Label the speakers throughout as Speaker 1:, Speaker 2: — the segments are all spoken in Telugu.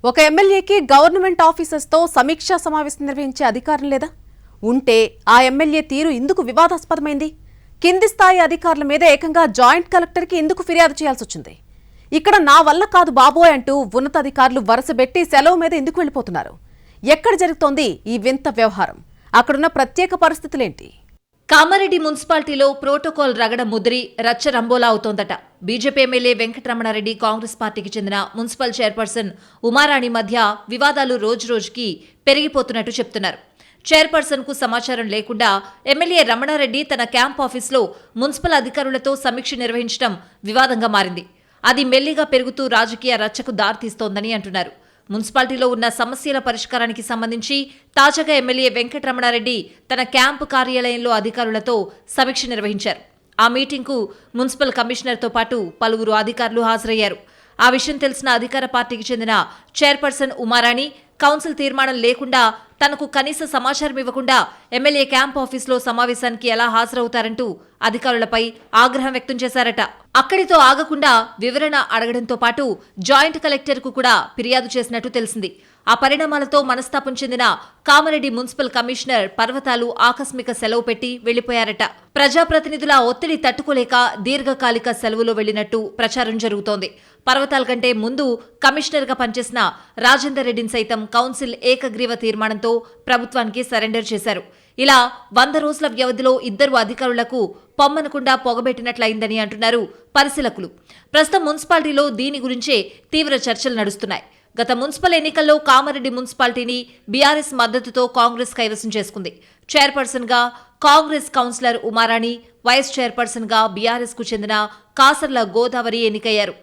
Speaker 1: ఒక ఎమ్మెల్యేకి గవర్నమెంట్ ఆఫీసర్స్తో సమీక్షా సమావేశం నిర్వహించే అధికారం లేదా? ఉంటే ఆ ఎమ్మెల్యే తీరు ఎందుకు వివాదాస్పదమైంది? కింది స్థాయి అధికారుల మీద ఏకంగా జాయింట్ కలెక్టర్కి ఎందుకు ఫిర్యాదు చేయాల్సి వచ్చింది? ఇక్కడ నా వల్ల కాదు బాబోయ్ అంటూ ఉన్నతాధికారులు వరుసబెట్టి సెలవు మీద ఎందుకు వెళ్లిపోతున్నారు? ఎక్కడ జరుగుతోంది ఈ వింత వ్యవహారం? అక్కడున్న ప్రత్యేక పరిస్థితులేంటి?
Speaker 2: కామారెడ్డి మున్సిపాలిటీలో ప్రోటోకాల్ రగడ ముదిరి రచ్చ రంబోలా అవుతోందట. బీజేపీ ఎమ్మెల్యే వెంకటరమణారెడ్డి, కాంగ్రెస్ పార్టీకి చెందిన మున్సిపల్ చైర్పర్సన్ ఉమారాణి మధ్య వివాదాలు రోజురోజుకి పెరిగిపోతున్నట్టు చెప్తున్నారు. చైర్పర్సన్ కు సమాచారం లేకుండా ఎమ్మెల్యే రమణారెడ్డి తన క్యాంప్ ఆఫీసులో మున్సిపల్ అధికారులతో సమీక్ష నిర్వహించడం వివాదంగా మారింది. అది మెల్లిగా పెరుగుతూ రాజకీయ రచ్చకు దారితీస్తోందని అంటున్నారు. మున్సిపాలిటీలో ఉన్న సమస్యల పరిష్కారానికి సంబంధించి తాజాగా ఎమ్మెల్యే వెంకటరమణారెడ్డి తన క్యాంపు కార్యాలయంలో అధికారులతో సమీక్ష నిర్వహించారు. ఆ మీటింగ్కు మున్సిపల్ కమిషనర్తో పాటు పలువురు అధికారులు హాజరయ్యారు. ఆ విషయం తెలిసిన అధికార పార్టీకి చెందిన చైర్పర్సన్ ఉమారాణి కౌన్సిల్ తీర్మానం లేకుండా తనకు కనీస సమాచారం ఇవ్వకుండా ఎమ్మెల్యే క్యాంప్ ఆఫీసులో సమావేశానికి ఎలా హాజరవుతారంటూ అధికారులపై ఆగ్రహం వ్యక్తం చేశారట. అక్కడితో ఆగకుండా వివరణ అడగడంతో పాటు జాయింట్ కలెక్టర్కు కూడా ఫిర్యాదు చేసినట్టు తెలిసింది. ఆ పరిణామాలతో మనస్తాపం చెందిన కామారెడ్డి మున్సిపల్ కమిషనర్ పర్వతాలు ఆకస్మిక సెలవు పెట్టి వెళ్లిపోయారట. ప్రజాప్రతినిధుల ఒత్తిడి తట్టుకోలేక దీర్ఘకాలిక సెలవులో వెళ్లినట్టు ప్రచారం జరుగుతోంది. పర్వతాల కంటే ముందు కమిషనర్ గా పనిచేసిన రాజేందర్ రెడ్డిని సైతం కౌన్సిల్ ఏకగ్రీవ తీర్మానంతో ప్రభుత్వానికి సరెండర్ చేశారు. ఇలా 100 రోజుల వ్యవధిలో ఇద్దరు అధికారులకు పొమ్మనకుండా పొగబెట్టినట్లయిందని అంటున్నారు పరిశీలకులు. ప్రస్తుతం మున్సిపాలిటీలో దీని గురించే తీవ్ర చర్చలు నడుస్తున్నాయి. గత మున్సిపల్ ఎన్నికల్లో కామారెడ్డి మున్సిపాలిటీని బీఆర్ఎస్ మద్దతుతో కాంగ్రెస్ కైవసం చేసుకుంది. చైర్పర్సన్ గా Congress councillor Umarani, vice chairperson గా బీఆర్ఎస్ కు చెందిన కాసర్ల గోదావరి ఎన్నికయ్యారు.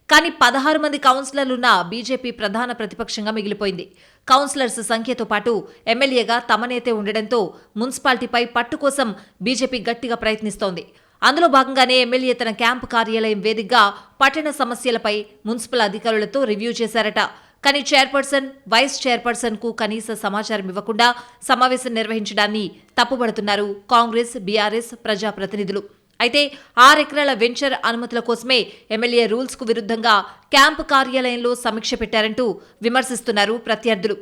Speaker 2: కానీ 16 మంది కౌన్సిలర్లున్న బీజేపీ ప్రధాన ప్రతిపక్షంగా మిగిలిపోయింది. కౌన్సిలర్స్ సంఖ్యతో పాటు ఎమ్మెల్యేగా తమ నేతే ఉండడంతో మున్సిపాలిటీపై పట్టు కోసం బీజేపీ గట్టిగా ప్రయత్నిస్తోంది. అందులో భాగంగానే ఎమ్మెల్యే తన క్యాంపు కార్యాలయం వేదికగా పట్టణ సమస్యలపై మున్సిపల్ అధికారులతో రివ్యూ చేశారట. కానీ చైర్పర్సన్, వైస్ చైర్పర్సన్ కు కనీస సమాచారం ఇవ్వకుండా సమావేశం నిర్వహించడాన్ని తప్పుబడుతున్నారు కాంగ్రెస్, బీఆర్ఎస్ ప్రజాప్రతినిధులు. అయితే 6 ఎకరాల వెంచర్ అనుమతుల కోసమే ఎమ్మెల్యే రూల్స్ కు విరుద్ధంగా క్యాంపు కార్యాలయంలో సమీక్ష పెట్టారంటూ విమర్శిస్తున్నారు ప్రత్యర్థులు.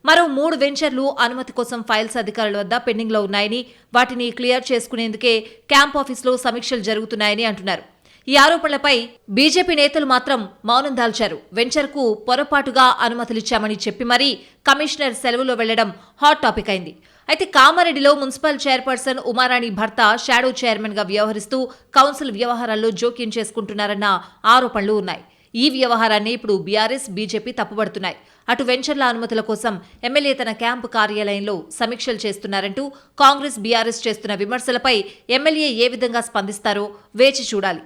Speaker 2: మరో 3 వెంచర్లు అనుమతి కోసం ఫైల్స్ అధికారుల వద్ద పెండింగ్లో ఉన్నాయని, వాటిని క్లియర్ చేసుకునేందుకే క్యాంప్ ఆఫీసులో సమీక్షలు జరుగుతున్నాయని అంటున్నారు. ఈ ఆరోపణలపై బీజేపీ నేతలు మాత్రం మౌనం దాల్చారు. వెంచర్కు పొరపాటుగా అనుమతులిచ్చామని చెప్పి మరీ కమిషనర్ సెలవులో వెళ్లడం హాట్ టాపిక్ అయింది. అయితే కామారెడ్డిలో మున్సిపల్ చైర్పర్సన్ ఉమారాణి భర్త షాడో చైర్మన్ గా వ్యవహరిస్తూ కౌన్సిల్ వ్యవహారాల్లో జోక్యం చేసుకుంటున్నారన్న ఆరోపణలు ఉన్నాయి. ఈ వ్యవహారాన్ని ఇప్పుడు బీఆర్ఎస్, బీజేపీ తప్పుబడుతున్నాయి. అటు వెంచర్ల అనుమతుల కోసం ఎమ్మెల్యే తన క్యాంపు కార్యాలయంలో సమీక్షలు చేస్తున్నారంటూ కాంగ్రెస్, బీఆర్ఎస్ చేస్తున్న విమర్శలపై ఎమ్మెల్యే ఏ విధంగా స్పందిస్తారో వేచి చూడాలి.